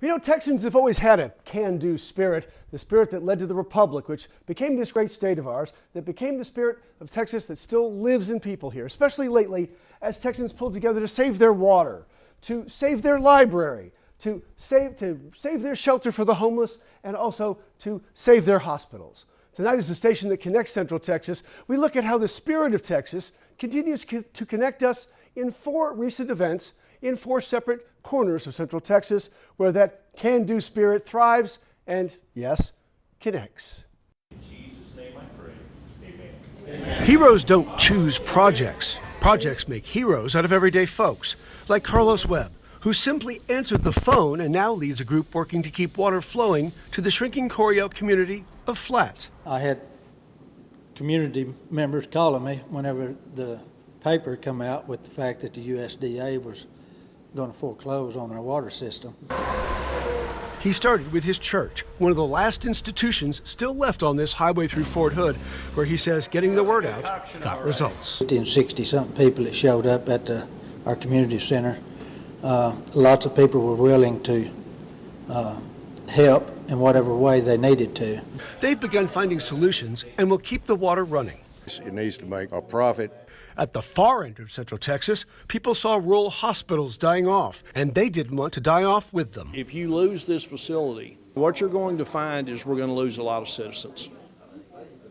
You know, Texans have always had a can-do spirit, the spirit that led to the Republic, which became this great state of ours, that became the spirit of Texas that still lives in people here, especially lately as Texans pulled together to save their water, to save their library, to save their shelter for the homeless, and also to save their hospitals. Tonight is the station that connects Central Texas. We look at how the spirit of Texas continues to connect us in 4 recent events in 4 separate corners of Central Texas where that can-do spirit thrives and, yes, connects. In Jesus' name I pray. Amen. Heroes don't choose projects. Projects make heroes out of everyday folks, like Carlos Webb, who simply answered the phone and now leads a group working to keep water flowing to the shrinking Coryell community of Flat. I had community members calling me whenever the paper come out with the fact that the USDA was going to foreclose on our water system. He started with his church, one of the last institutions still left on this highway through Fort Hood, where he says getting the word out got results. 50 and 60-something people that showed up at our community center. Lots of people were willing to help in whatever way they needed to. They've begun finding solutions and will keep the water running. It needs to make a profit. At the far end of Central Texas, people saw rural hospitals dying off, and they didn't want to die off with them. If you lose this facility, what you're going to find is we're going to lose a lot of citizens.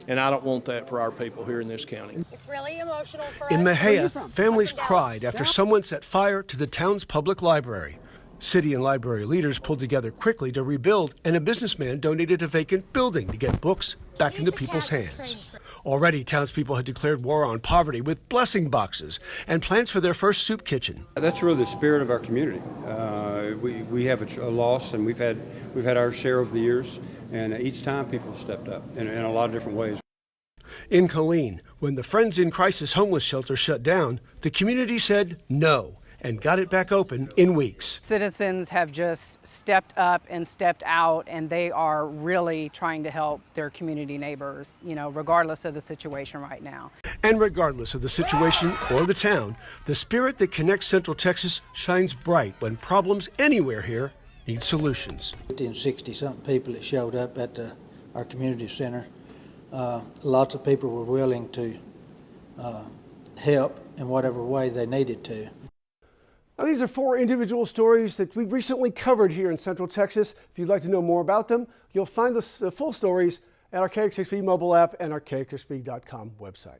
And I don't want that for our people here in this county. It's really emotional for us. In Mejia, families cried after someone set fire to the town's public library. City and library leaders pulled together quickly to rebuild, and a businessman donated a vacant building to get books back into people's hands. Already, townspeople had declared war on poverty with blessing boxes and plans for their first soup kitchen. That's really the spirit of our community. We have a loss, and we've had our share over the years, and each time people have stepped up in a lot of different ways. In Killeen, when the Friends in Crisis homeless shelter shut down, the community said no and got it back open in weeks. Citizens have just stepped up and stepped out, and they are really trying to help their community neighbors, regardless of the situation right now. And regardless of the situation or the town, the spirit that connects Central Texas shines bright when problems anywhere here need solutions. 50 and 60-something people that showed up at our community center. Lots of people were willing to help in whatever way they needed to. Now, these are 4 individual stories that we recently covered here in Central Texas. If you'd like to know more about them, you'll find the full stories at our KXSP mobile app and our KXSP.com website.